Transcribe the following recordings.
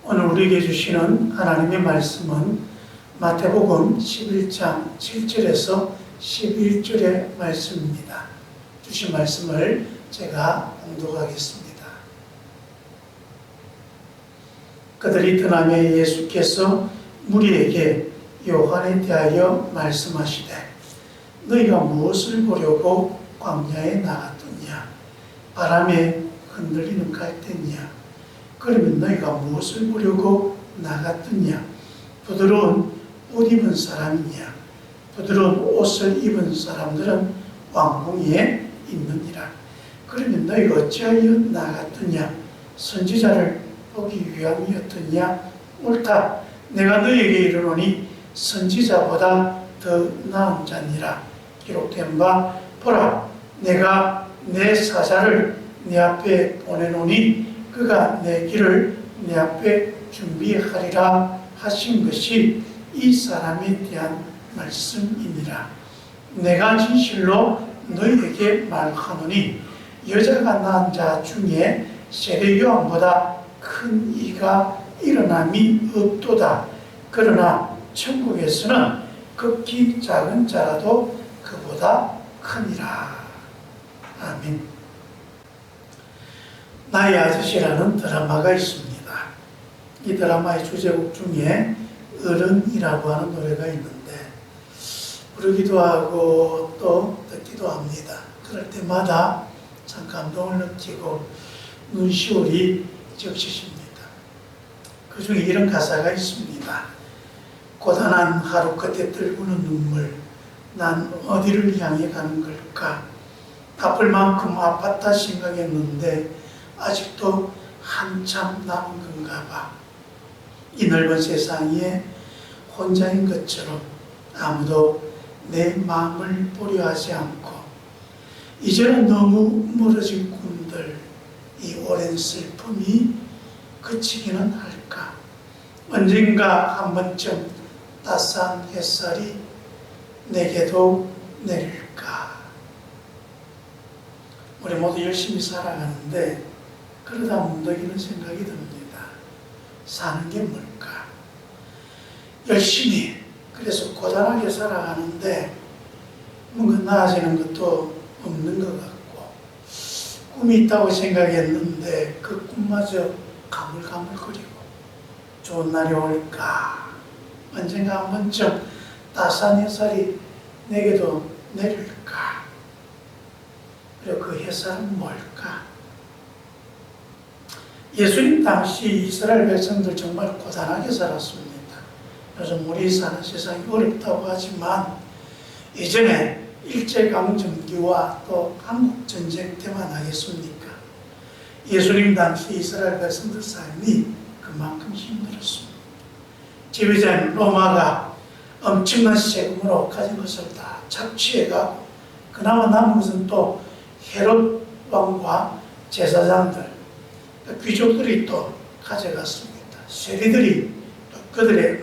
오늘 우리에게 주시는 하나님의 말씀은 마태복음 11장 7절에서 11절의 말씀입니다. 주신 말씀을 제가 봉독하겠습니다. 그들이 떠나매 예수께서 무리에게 요한에 대하여 말씀하시되 너희가 무엇을 보려고 광야에 나갔더냐? 바람에 흔들리는 갈대냐? 그러면 너희가 무엇을 보려고 나갔더냐? 부드러운 옷 입은 사람이냐? 부드러운 옷을 입은 사람들은 왕궁에 있느니라. 그러면 너희가 어찌하여 나갔더냐? 선지자를 보기 위함이었더냐? 옳다. 내가 너희에게 이르노니 선지자보다 더 나은 자니라. 기록된 바 보라, 내가 내 사자를 네 앞에 보내노니 그가 내 길을 내 앞에 준비하리라 하신 것이 이 사람에 대한 말씀이니라. 내가 진실로 너희에게 말하노니 여자가 낳은 자 중에 세례 요한보다 큰 이가 일어남이 없도다. 그러나 천국에서는 극히 작은 자라도 그보다 크니라. 아멘. 나의 아저씨라는 드라마가 있습니다. 이 드라마의 주제곡 중에 어른이라고 하는 노래가 있는데 부르기도 하고 또 듣기도 합니다. 그럴 때마다 참 감동을 느끼고 눈시울이 적시십니다. 그 중에 이런 가사가 있습니다. 고단한 하루 끝에 떨구는 눈물, 난 어디를 향해 가는 걸까? 아플 만큼 아팠다 생각했는데 아직도 한참 남은 건가 봐. 이 넓은 세상에 혼자인 것처럼 아무도 내 마음을 보려 하지 않고 이제는 너무 멀어진 꿈들, 이 오랜 슬픔이 그치기는 할까? 언젠가 한 번쯤 따스한 햇살이 내게도 내릴까? 우리 모두 열심히 살아가는데 그러다 문득 이런 생각이 듭니다. 사는 게 뭘까? 열심히, 그래서 고단하게 살아가는데 뭔가 나아지는 것도 없는 것 같고 꿈이 있다고 생각했는데 그 꿈마저 가물가물거리고 좋은 날이 올까? 언젠가 한 번쯤 따스한 햇살이 내게도 내릴까? 그리고 그 햇살은 뭘까? 예수님 당시 이스라엘 백성들 정말 고단하게 살았습니다. 요즘 우리 사는 세상이 어렵다고 하지만 예전에 일제강점기와 또 한국전쟁 때만 하겠습니까? 예수님 당시 이스라엘 백성들 삶이 그만큼 힘들었습니다. 지배자인 로마가 엄청난 세금으로 가진 것을 다 착취해가고 그나마 남은 것은 또 헤롯 왕과 제사장들, 귀족들이 또 가져갔습니다. 세리들이 또 그들의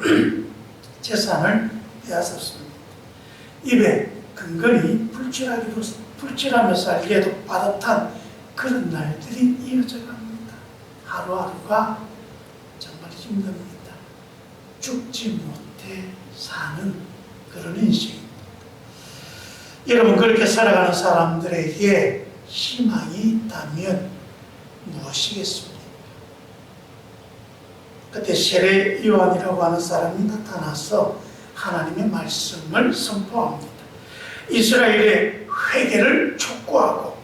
재산을 빼앗았습니다. 입에 근근히 풀칠하며 살기에도 빠듯한 그런 날들이 이어져 갑니다. 하루하루가 정말 힘듭니다. 죽지 못해 사는 그런 인생입니다. 여러분, 그렇게 살아가는 사람들에게 희망이 있다면 무엇이겠습니까? 그때 세례 요한이라고 하는 사람이 나타나서 하나님의 말씀을 선포합니다. 이스라엘의 회개를 촉구하고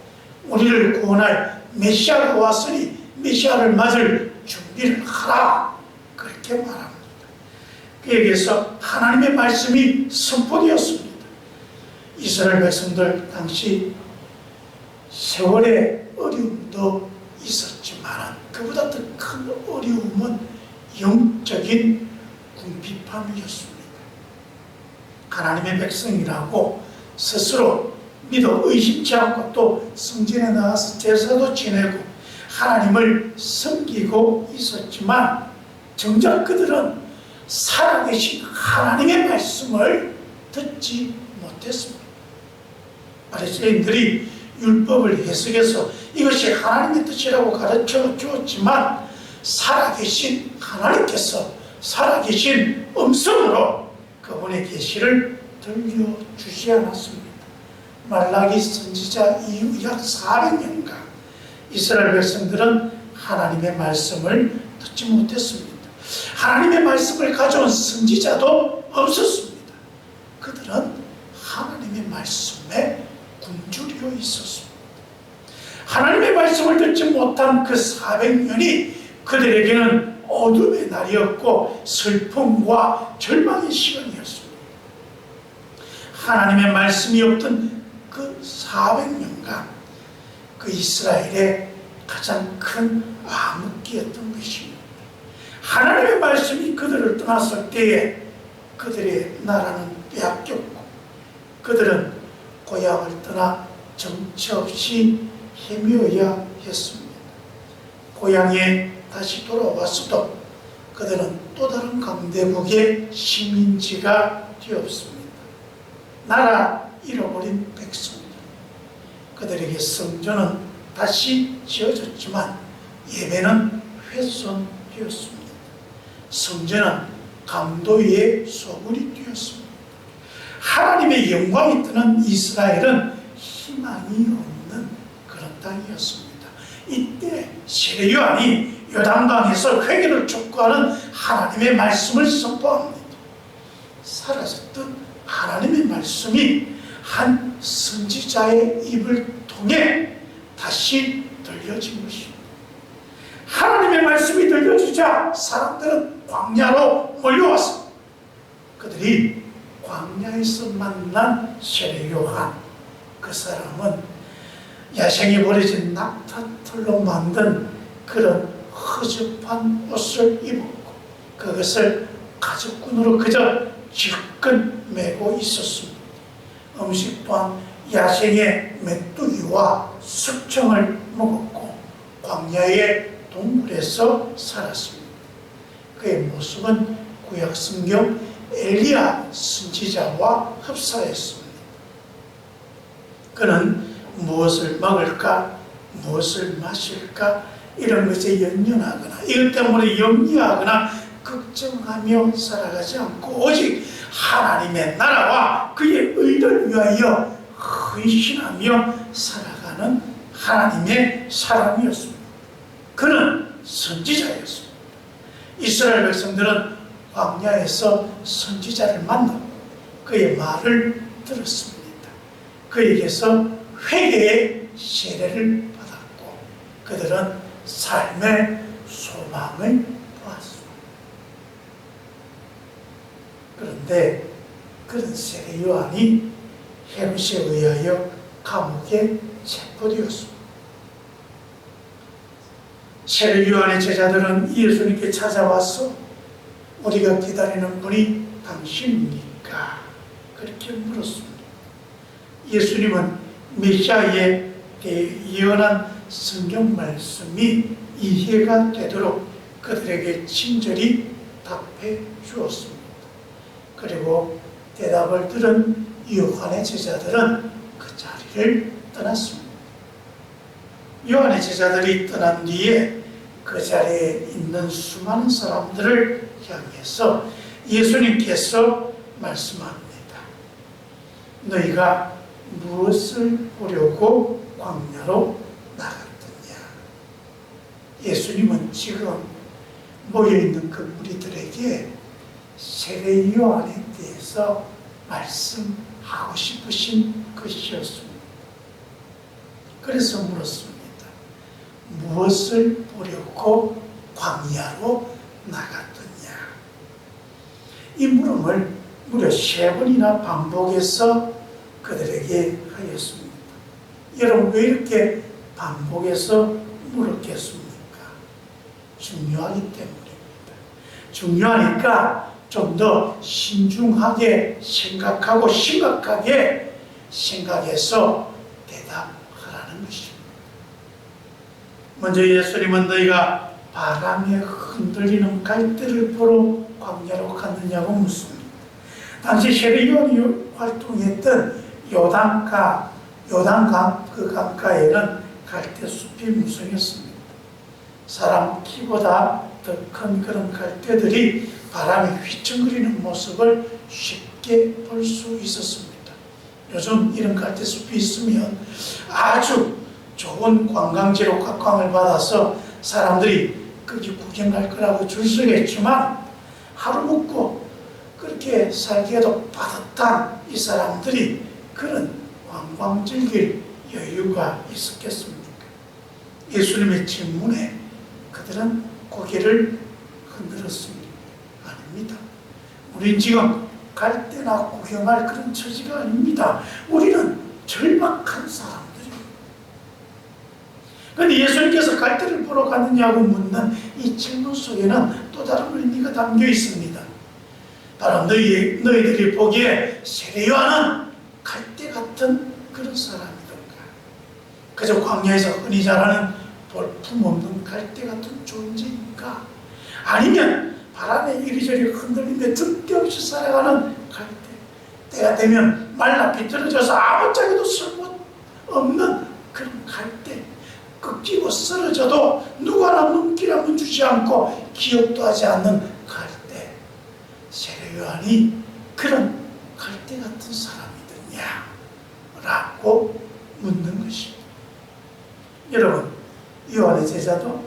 우리를 구원할 메시아가 왔으니 메시아를 맞을 준비를 하라, 그렇게 말합니다. 그에게서 하나님의 말씀이 선포되었습니다. 이스라엘 백성들 당시 세월의 어려움도 있었지만 그보다 더 큰 어려움은 영적인 궁핍함이었습니다. 하나님의 백성이라고 스스로 믿어 의심치 않고 또 성전에 나가서 제사도 지내고 하나님을 섬기고 있었지만 정작 그들은 살아계신 하나님의 말씀을 듣지 못했습니다. 바리새인들이 율법을 해석해서 이것이 하나님의 뜻이라고 가르쳐 주었지만 살아계신 하나님께서 살아계신 음성으로 그분의 계시를 들려주지 않았습니다. 말라기 선지자 이후 약 400년간 이스라엘 백성들은 하나님의 말씀을 듣지 못했습니다. 하나님의 말씀을 가져온 선지자도 없었습니다. 그들은 하나님의 말씀에 굶주려 있었습니다. 하나님의 말씀을 듣지 못한 그 400년이 그들에게는 어둠의 날이었고 슬픔과 절망의 시간이었습니다. 하나님의 말씀이 없던 그 400년간 그 이스라엘의 가장 큰 암흑기였던 것입니다. 하나님의 말씀이 그들을 떠났을 때에 그들의 나라는 빼앗겼고 그들은 고향을 떠나 정처 없이 헤매어야 했습니다. 고향에 다시 돌아왔어도 그들은 또 다른 강대국의 식민지가 되었습니다. 나라 잃어버린 백성들, 그들에게 성전은 다시 지어졌지만 예배는 훼손되었습니다. 성전은 강도의 소굴이 되었습니다. 하나님의 영광이 뜨는 이스라엘은 희망이 없는 그런 땅이었습니다. 이때 세례 요한이 요단강에서 회개를 촉구하는 하나님의 말씀을 선포합니다. 사라졌던 하나님의 말씀이 한 선지자의 입을 통해 다시 들려진 것입니다. 하나님의 말씀이 들려주자 사람들은 광야로 몰려왔습니다. 그들이 광야에서 만난 세례 요한, 그 사람은 야생에 버려진 낙타털로 만든 그런 허접한 옷을 입었고 그것을 가죽끈으로 그저 질끈 매고 있었습니다. 음식 또한 야생의 메뚜기와 숙청을 먹었고 광야의 동굴에서 살았습니다. 그의 모습은 구약 성경 엘리야 선지자와 흡사했습니다. 그는 무엇을 먹을까, 무엇을 마실까 이런 것에 연연하거나 이것 때문에 염려하거나 걱정하며 살아가지 않고 오직 하나님의 나라와 그의 의를 위하여 헌신하며 살아가는 하나님의 사람이었습니다. 그는 선지자였습니다. 이스라엘 백성들은 광야에서 선지자를 만나고 그의 말을 들었습니다. 그에게서 회개의 세례를 받았고 그들은 삶의 소망을 보았습니다. 그런데 그런 세례 요한이 헤롯에 의하여 감옥에 체포되었습니다. 세례 요한의 제자들은 예수님께 찾아와서 우리가 기다리는 분이 당신입니까? 그렇게 물었습니다. 예수님은 메시아에 대해 예언한 성경 말씀이 이해가 되도록 그들에게 친절히 답해 주었습니다. 그리고 대답을 들은 요한의 제자들은 그 자리를 떠났습니다. 요한의 제자들이 떠난 뒤에 그 자리에 있는 수많은 사람들을 향해서 예수님께서 말씀합니다. 너희가 무엇을 보려고 광야로 나갔느냐? 예수님은 지금 모여있는 그 무리들에게 세례 요한에 대해서 말씀하고 싶으신 것이었습니다. 그래서 물었습니다. 무엇을 보려고 광야로 나갔느냐? 이 물음을 무려 3번이나 반복해서 그들에게 하였습니다. 여러분 왜 이렇게 반복해서 물었겠습니까? 중요하기 때문입니다. 중요하니까 좀 더 신중하게 생각하고 심각하게 생각해서 대답하라는 것입니다. 먼저 예수님은 너희가 바람에 흔들리는 갈대를 보러 광야로 갔느냐고 묻습니다. 당시 세례 요한이 활동했던 요단강 그 강가에는 갈대숲이 무성했습니다. 사람 키보다 더 큰 그런 갈대들이 바람에 휘청거리는 모습을 쉽게 볼 수 있었습니다. 요즘 이런 갈대숲이 있으면 아주 좋은 관광지로 각광을 받아서 사람들이 거기 구경 갈 거라고 줄 서겠지만, 하루 묵고 그렇게 살기에도 빠듯한 이 사람들이 그런 관광 즐길 여유가 있었겠습니까? 예수님의 질문에 그들은 고개를 흔들었습니다. 아닙니다. 우린 지금 갈 때나 구경할 그런 처지가 아닙니다. 우리는 절박한 사람들입니다. 그런데 예수님께서 갈대를 보러 가느냐고 묻는 이 질문 속에는 또 다른 의미가 담겨 있습니다. 바로 너희들이 보기에 세례요한은 갈대 같은 그런 사람이던가, 그저 광야에서 흔히 자라는 볼품없는 갈대 같은 존재인가, 아니면 바람에 이리저리 흔들리며 득대 없이 살아가는 갈대, 때가 되면 말라 비틀어져서 아무짝에도 쓸모없는 그런 갈대, 꺾이고 쓰러져도 누구 하나 눈길 한번 주지 않고 기억도 하지 않는 갈대, 세례요한이 그런 갈대 같은 사람이더냐 라고 묻는 것입니다. 여러분, 요한의 제자도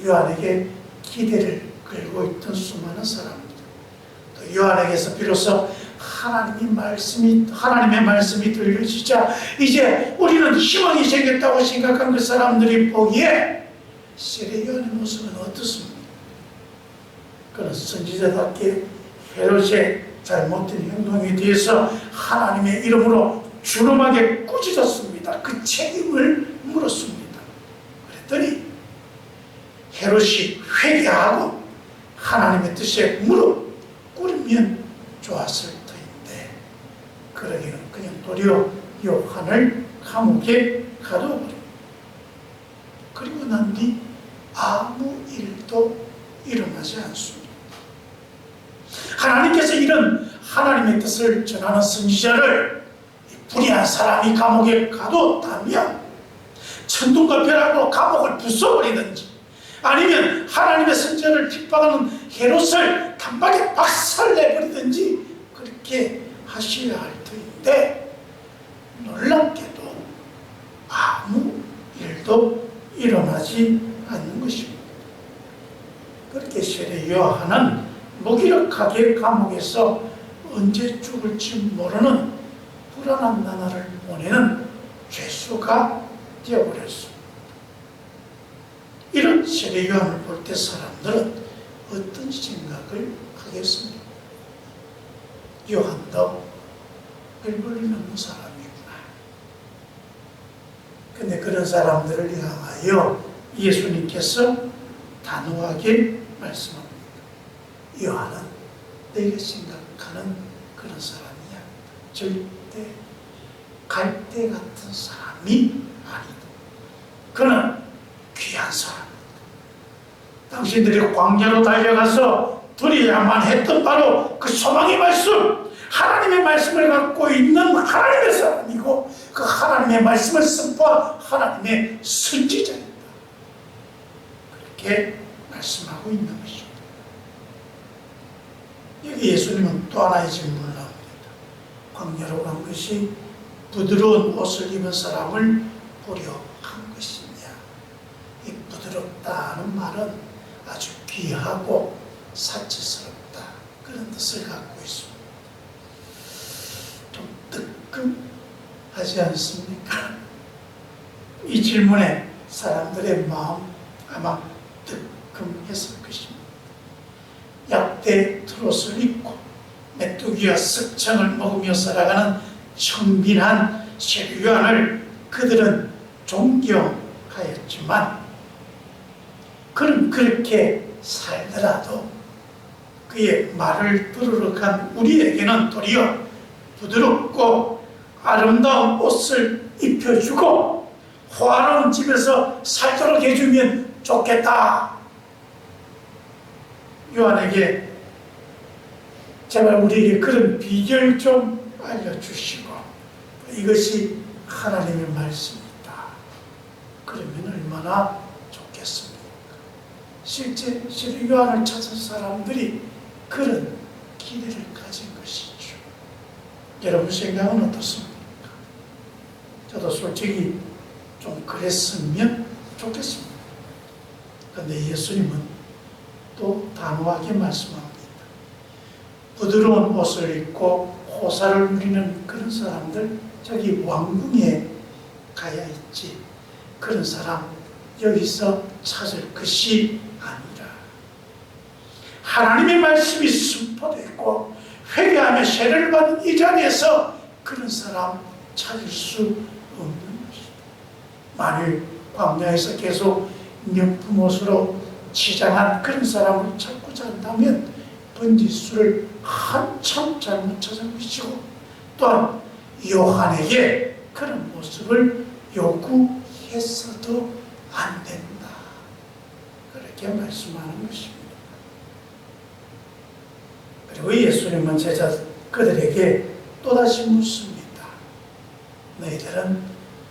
요한에게 기대를 걸고 있던 수많은 사람들, 또 요한에게서 비로소 하나님의 말씀이 들려지자 이제 우리는 희망이 생겼다고 생각한 그 사람들이 보기에 세례요한의 모습은 어떻습니까? 그는 선지자답게 헤롯의 잘못된 행동에 대해서 하나님의 이름으로 준엄하게 꾸짖었습니다. 그 책임을 물었습니다. 그랬더니 헤롯이 회개하고 하나님의 뜻에 무릎 꿇으면 좋았을 터인데, 그러기는 그냥 도리어 요한을 감옥에 가둬버립니다. 그리고 난 뒤 아무 일도 일어나지 않습니다. 하나님께서 이런 하나님의 뜻을 전하는 선지자를 불의한 사람이 감옥에 가뒀다면 천둥과 벼락으로 감옥을 부숴버리든지, 아니면 하나님의 선지자를 핍박하는 헤롯을 단박에 박살내버리든지 그렇게 하셔야 할 터인데, 놀랍게도 아무 일도 일어나지 않는 것입니다. 그렇게 세례 요한은 무기력하게 감옥에서 언제 죽을지 모르는 불안한 나날을 보내는 죄수가 되어버렸습니다. 이런 세례 요한을 볼 때 사람들은 어떤 생각을 하겠습니까? 요한도 별 볼일 없는 사람이구나. 근데 그런 사람들을 향하여 예수님께서 단호하게 말씀합니다. 요한은 너희가 생각하는 그런 사람이야. 절대 갈대 같은 사람이 아니다. 그는 귀한 사람입니다. 당신들이 광야로 달려가서 드려야만 했던 바로 그 소망의 말씀, 하나님의 말씀을 갖고 있는 하나님의 사람이고, 그 하나님의 말씀을 선포한 하나님의 선지자입니다. 그렇게 말씀하고 있는 것입니다. 여기 예수님은 또 하나의 질문을 합니다. 광야로 간 것이 부드러운 옷을 입은 사람을 보려 한 것이냐. 이 부드럽다는 말은 아주 귀하고 사치스럽다, 그런 뜻을 갖고 있습니다. 좀 뜨끔하지 않습니까? 이 질문에 사람들의 마음 아마 뜨끔했을 것입니다. 약대 트롯을 입고 메뚜기와 습청을 먹으며 살아가는 청빈한 세례 요한을 그들은 존경하였지만, 그는 그렇게 살더라도 그의 말을 들으러 간 우리에게는 도리어 부드럽고 아름다운 옷을 입혀주고 화려한 집에서 살도록 해주면 좋겠다. 요한에게 제발 우리에게 그런 비결 좀 알려주시고, 이것이 하나님의 말씀이다. 그러면 얼마나 좋겠습니까? 실제 요한을 찾은 사람들이 그런 기대를 가진 것이죠. 여러분 생각은 어떻습니까? 저도 솔직히 좀 그랬으면 좋겠습니다. 그런데 예수님은 또 단호하게 말씀합니다. 부드러운 옷을 입고 호사를 누리는 그런 사람들, 저기 왕궁에 가야 있지, 그런 사람 여기서 찾을 것이 아니라, 하나님의 말씀이 선포되고 회개하며 세례를 받은 이 자리에서 그런 사람 찾을 수 없는 것이다. 만일 광야에서 계속 명품 옷으로 치장한 그런 사람을 찾고자 한다면 번지수를 한참 잘못 찾은 것이고, 또한 요한에게 그런 모습을 요구했어도 안 된다, 그렇게 말씀하는 것입니다. 그리고 예수님은 제자 그들에게 또다시 묻습니다. 너희들은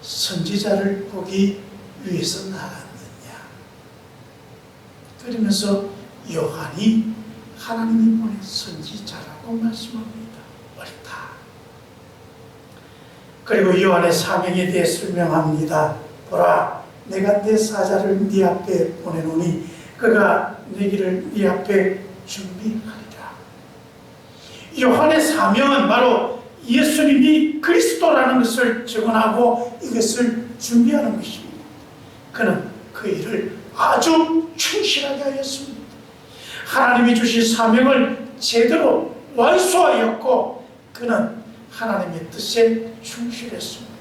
선지자를 보기 위해서 나갔느냐? 그러면서 요한이 하나님이 보낸 선지자라고 말씀합니다. 옳다. 그리고 요한의 사명에 대해 설명합니다. 보라, 내가 내 사자를 네 앞에 보내노니 그가 내 길을 네 앞에 준비하리라. 요한의 사명은 바로 예수님이 그리스도라는 것을 증언하고 이것을 준비하는 것입니다. 그는 그 일을 아주 충실하게 하였습니다. 하나님이 주신 사명을 제대로 완수하였고 그는 하나님의 뜻에 충실했습니다.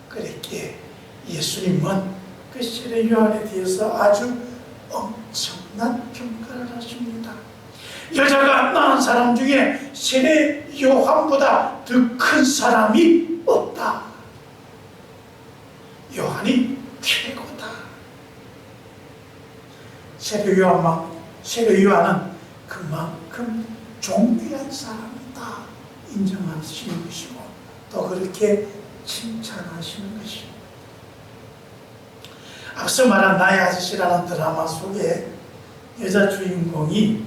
그랬기에 예수님은 그 세례 요한에 대해서 아주 엄청난 평가를 하십니다. 여자가 낳은 사람 중에 세례 요한보다 더 큰 사람이 없다. 요한이 최고다. 세례 요한은 그만큼 존귀한 사람이다 인정하시는 것이고, 또 그렇게 칭찬하시는 것입니다. 앞서 말한 나의 아저씨라는 드라마 속에 여자 주인공이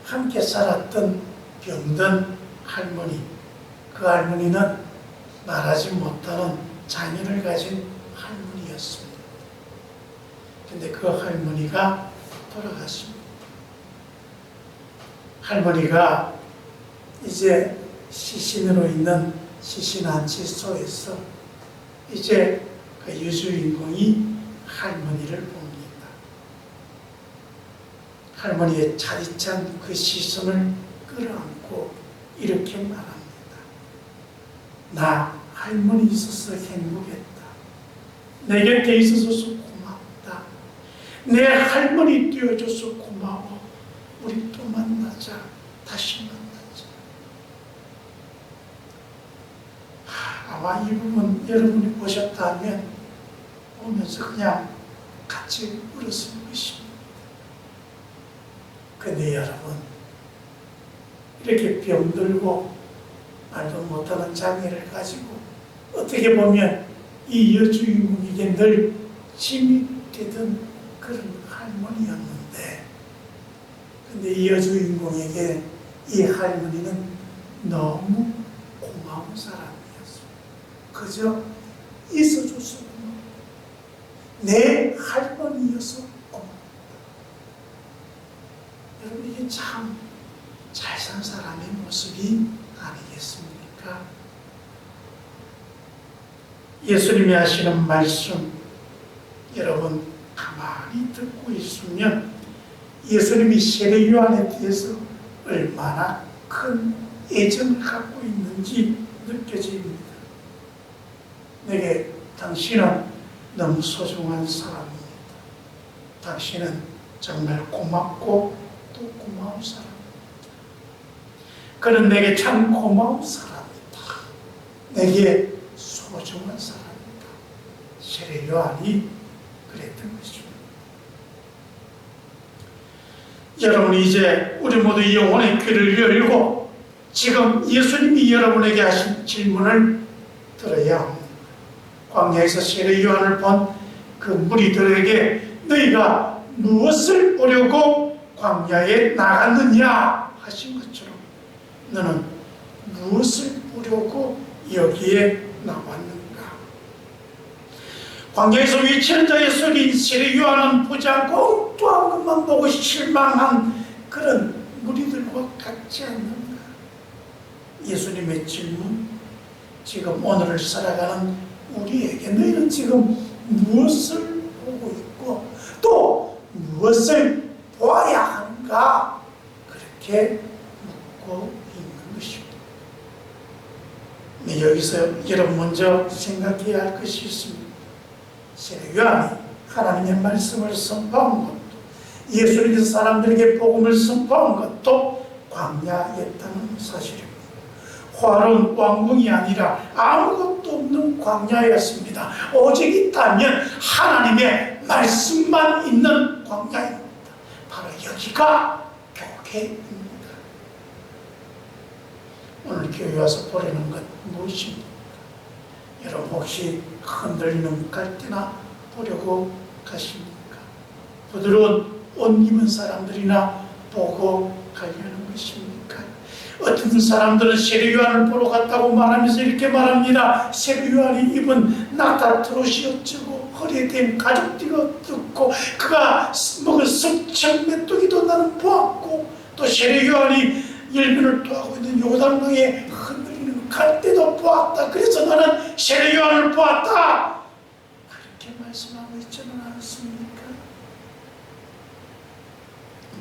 함께 살았던 병든 할머니, 그 할머니는 말하지 못하는 장애를 가진 할머니였습니다. 근데 그 할머니가 돌아갔습니다. 할머니가 이제 시신으로 있는 시신안치소에서 이제 그 여주인공이 할머니를 봅니다. 할머니의 차디찬 그 시선을 끌어안고 이렇게 말합니다. 나 할머니 있어서 행복했다. 내 곁에 있어서 고맙다. 내 할머니 띄워줘서 고마워. 우리 또 만나자. 다시 만나자. 아마 이 부분 여러분이 보셨다면 보면서 그냥 같이 울었을 것입니다. 근데 여러분, 이렇게 병들고 말도 못하는 장애를 가지고 어떻게 보면 이 여주인공에게 늘 힘이 되던 그런 할머니였는데, 근데 이 여주인공에게 이 할머니는 너무 고마운 사람이었어요. 그저 있어줘서 고마워. 내 할머니여서 고맙다. 여러분, 이게 참 잘 산 사람의 모습이 아니겠습니까? 예수님이 하시는 말씀, 여러분 가만히 듣고 있으면 예수님이 세례 요한에 대해서 얼마나 큰 애정을 갖고 있는지 느껴집니다. 내게 당신은 너무 소중한 사람입니다. 당신은 정말 고맙고 또 고마운 사람입니다. 그는 내게 참 고마운 사람이다. 내게 소중한 사람이다. 세례 요한이 그랬던 것입니다. 여러분, 이제 우리 모두 영혼의 귀를 열고 지금 예수님이 여러분에게 하신 질문을 들어야 합니다. 광야에서 세례 요한을 본 그 무리들에게 너희가 무엇을 보려고 광야에 나갔느냐 하신 것처럼 너는 무엇을 보려고 여기에 나왔는가? 광야에서 외치는 자의 소리, 세례 요한은 보지 않고 엉뚱한 것만 보고 실망한 그런 무리들과 같지 않는가? 예수님의 질문, 지금 오늘을 살아가는 우리에게 너희는 지금 무엇을 보고 있고 또 무엇을 보아야 하는가? 그렇게 묻고 있는 것입니다. 여기서 여러분 먼저 생각해야 할 것이 있습니다. 세례 요한이 하나님의 말씀을 선포한 것도, 예수님께서 사람들에게 복음을 선포한 것도 광야였다는 사실입니다. 화려한 왕궁이 아니라 아무것도 없는 광야였습니다. 오직 있다면 하나님의 말씀만 있는 광야입니다. 바로 여기가 교회입니다. 오늘 교회 와서 보려는 것 무엇입니까? 여러분 혹시 흔들리는 갈대나 보려고 가십니까? 부드러운 옷 입은 사람들이나 보고 가려는 것입니까? 어떤 사람들은 세례 요한을 보러 갔다고 말하면서 이렇게 말합니다. 세례 요한이 입은 낙타트롯이 어쩌고 허리에 댄 가죽띠가 뜯고 그가 먹은 석청 메뚜기도 나는 보았고 또 세례 요한이 열매를 토하고 있는 요단강에 흔들리는 갈대도 보았다. 그래서 나는 세례 요한을 보았다. 그렇게 말씀하고 있지는 않습니까?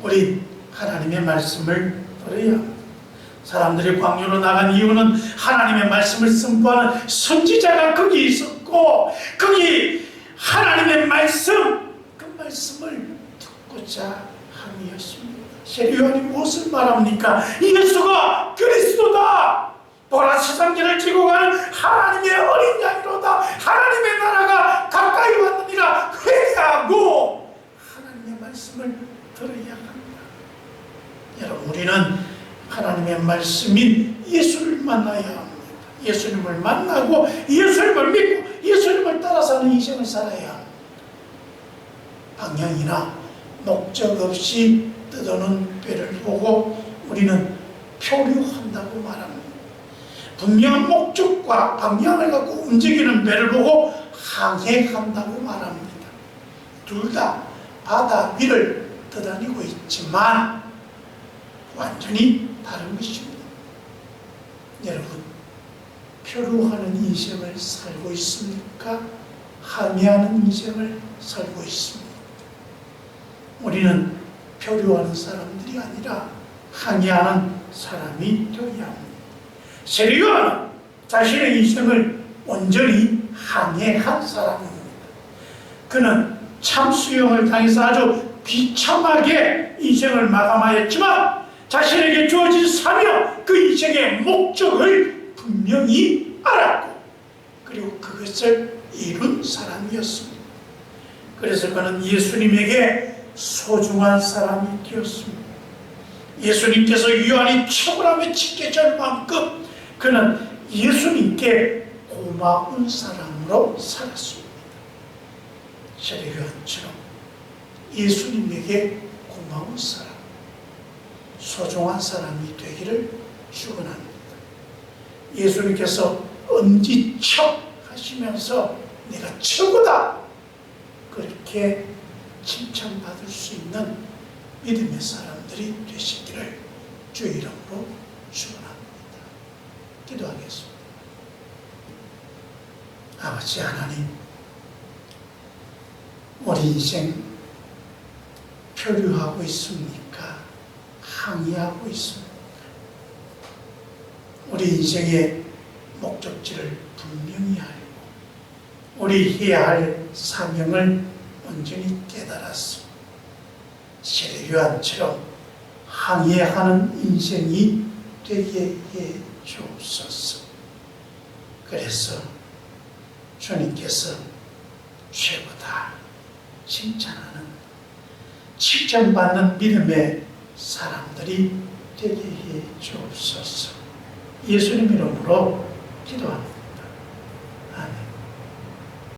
우리 하나님의 말씀을 들어야 합니다. 사람들이 광야로 나간 이유는 하나님의 말씀을 선포하는 선지자가 거기 있었고 거기 하나님의 말씀, 그 말씀을 듣고자 함이었습니다. 세례 요한이 무엇을 말합니까? 예수가 그리스도다. 보라 세상계를 지고 가는 하나님의 어린 양이로다. 하나님의 나라가 가까이 왔느니라. 회개하고 하나님의 말씀을 들어야 합니다. 여러분 우리는 하나님의 말씀인 예수를 만나야 합니다. 예수님을 만나고 예수님을 믿고 예수님을 따라 사는 인생을 살아야 합니다. 방향이나 목적 없이 떠도는 배를 보고 우리는 표류한다고 말합니다. 분명한 목적과 방향을 갖고 움직이는 배를 보고 항해한다고 말합니다. 둘 다 바다 위를 떠다니고 있지만 완전히 다른 것입니다. 여러분, 표류하는 인생을 살고 있습니까? 항해하는 인생을 살고 있습니다. 우리는 표류하는 사람들이 아니라 항해하는 사람이 되어야 합니다. 세례 요한은 자신의 인생을 온전히 항해한 사람입니다. 그는 참수형을 당해서 아주 비참하게 인생을 마감하였지만 자신에게 주어진 사명, 그 인생의 목적을 분명히 알았고 그리고 그것을 이룬 사람이었습니다. 그래서 그는 예수님에게 소중한 사람이 되었습니다. 예수님께서 요한이 최고라며 칭찬할 만큼 그는 예수님께 고마운 사람으로 살았습니다. 세례 요한처럼 예수님에게 고마운 사람, 소중한 사람이 되기를 축원합니다. 예수님께서 엄지척 하시면서 내가 최고다 그렇게 칭찬받을 수 있는 믿음의 사람들이 되시기를 주의 이름으로 축원합니다. 기도하겠습니다. 아버지 하나님, 우리 인생 표류하고 있습니까? 항해하고 있습니까? 우리 인생의 목적지를 분명히 알고 우리 해야 할 사명을 온전히 깨달았습니다. 세례 요한처럼 항해하는 인생이 되게 해 주옵소서. 그래서 주님께서 최고다 칭찬하는, 칭찬받는 믿음의 사람들이 되게 해 주옵소서. 예수님 이름으로 기도합니다.